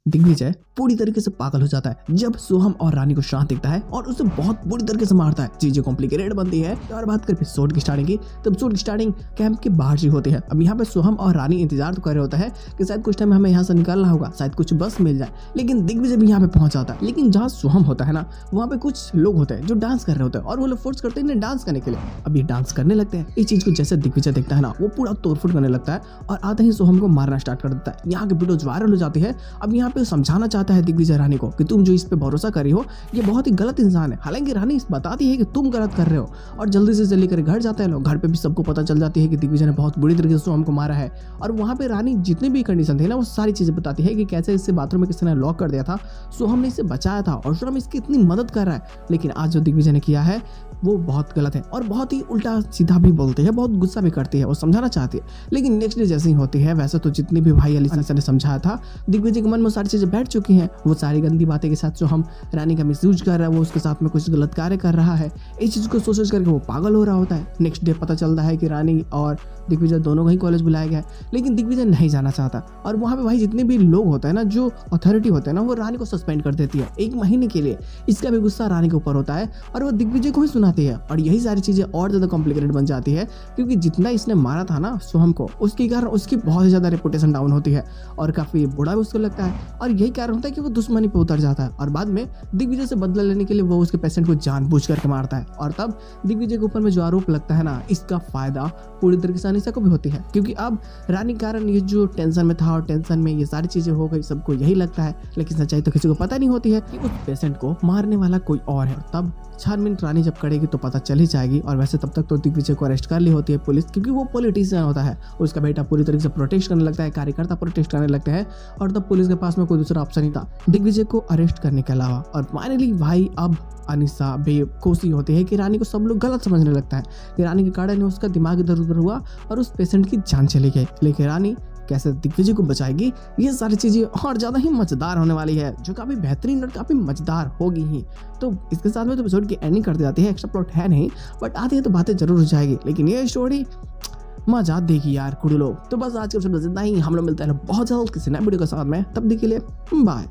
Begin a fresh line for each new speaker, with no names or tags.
दिग्विजय पूरी तरीके से पागल हो जाता है जब सोहम और रानी को शांत दिखता है और उसे बहुत बुरी तरीके से मारता है। चीजें कॉम्प्लिकेटेड बनती है। और बात करें एपिसोड की स्टार्टिंग की, तो एपिसोड की स्टार्टिंग कैंप के बाहर से होती है। अब यहाँ पे सोहम और रानी इंतजार तो कर रहे होता है कि शायद कुछ टाइम हमें यहाँ से निकलना होगा, शायद कुछ बस मिल जाए। लेकिन दिग्विजय भी यहाँ पे पहुंच जाता है। लेकिन जहाँ सोहम होता है ना, वहाँ पे कुछ लोग होते हैं जो डांस कर रहे होते हैं और वो लोग फोर्स करते हैं इन्हें डांस करने के लिए। अब ये डांस करने लगते हैं। इस चीज को जैसे दिग्विजय देखता है ना, वो पूरा तोड़फोड़ करने लगता है और आते ही सोहम को मारना स्टार्ट कर देता है। यहाँ की वीडियो वायरल हो जाती है। अब यहाँ पे समझाना चाहता है दिग्विजय रानी को कि तुम जो इस पे भरोसा कर रही हो ये बहुत ही गलत इंसान है। हालांकि रानी बताती है कि तुम गलत कर रहे हो और जल्दी से जल्दी कर घर जाते हैं लोग। घर पे भी सबको पता चल जाती है कि दिग्विजय ने बहुत बुरी तरीके से सोहम को मारा है। और वहाँ पे रानी जितनी भी कंडीशन थी ना, वो सारी चीजें बताती है कि कैसे इससे बाथरूम में किसी ने लॉक कर दिया था, सोहम ने इसे बचाया था और सोहम इसकी इतनी मदद कर रहा है। लेकिन आज जो दिग्विजय ने किया है वो बहुत गलत है और बहुत ही उल्टा सीधा भी बोलते हैं, बहुत गुस्सा भी करती है, वो समझाना चाहती है। लेकिन नेक्स्ट डे जैसे ही होती है, वैसे तो जितनी भी भाई अलीसा ने समझाया था, दिग्विजय के मन में सारी चीजें बैठ चुकी हैं। वो सारी गंदी बातें के साथ जो हम रानी का मिसयूज कर रहा है, वो उसके साथ में कुछ गलत कार्य कर रहा है, इस चीज को सोच करके वो पागल हो रहा होता है। नेक्स्ट डे पता चलता है कि रानी और दिग्विजय दोनों को ही कॉलेज बुलाया गया है, लेकिन दिग्विजय नहीं जाना चाहता। और वहाँ पे भाई जितने भी लोग होते हैं ना, जो अथॉरिटी होते हैं ना, वो रानी को सस्पेंड कर देती है 1 महीने के लिए। इसका भी गुस्सा रानी के ऊपर होता है और वो दिग्विजय को ही सुनाती है। और यही सारी चीजें और ज्यादा कॉम्प्लिकेटेड बन जाती है, क्योंकि जितना इसने मारा था ना सोहम को, उसके कारण उसकी बहुत ही ज्यादा रेपुटेशन डाउन होती है और काफी बुरा भी उसको लगता है। और यही कारण होता है कि वो दुश्मनी पे उतर जाता है और बाद में दिग्विजय से बदला लेने के लिए वो उसके पेशेंट को जानबूझ करके मारता है। और तब दिग्विजय के ऊपर में जो आरोप लगता है ना, इसका फायदा पूरी तरीके से अनीसा को भी होती है, क्योंकि अब रानी के कारण ये जो टेंशन में था और टेंशन में ये सारी चीजें हो गई, सबको यही लगता है। लेकिन सच्चाई तो किसी को पता नहीं होती है कि उस पेशेंट को मारने वाला कोई और है। तब 4 मिनट रानी जब करेगी तो पता चल ही जाएगी। और वैसे तब तक तो दिग्विजय को अरेस्ट कर ली होती है पुलिस, क्योंकि वो पॉलिटिशियन होता है। उसका बेटा पूरी तरीके से प्रोटेस्ट करने लगता है, कार्यकर्ता प्रोटेस्ट करने लगते हैं और तब पुलिस के पास में कोई दूसरा ऑप्शन नहीं था दिग्विजय को अरेस्ट करने के अलावा। और फाइनली भाई अब अनीसा बेकोसी होती है कि रानी को सब लोग गलत समझने लगता है कि रानी के कारण उसका दिमाग इधर उधर हुआ और उस पेशेंट की जान चली गई। लेकिन रानी कैसे दिग्विजय को बचाएगी, ये सारी चीजें और ज्यादा ही मजेदार होने वाली है, जो काफी बेहतरीन और काफी मजेदार होगी ही। तो इसके साथ में तो एपिसोड की एंडिंग कर दी जाती है। एक्स्ट्रा प्लॉट है नहीं, बट आती है तो बातें जरूर हो जाएगी। लेकिन ये स्टोरी मजा देगी यार कुड़ू लोग। तो बस आज के एपिसोड में इतना ही। हम लोग मिलते हैं बहुत जल्द किसी नए वीडियो के साथ में। तब तक के लिए बाय।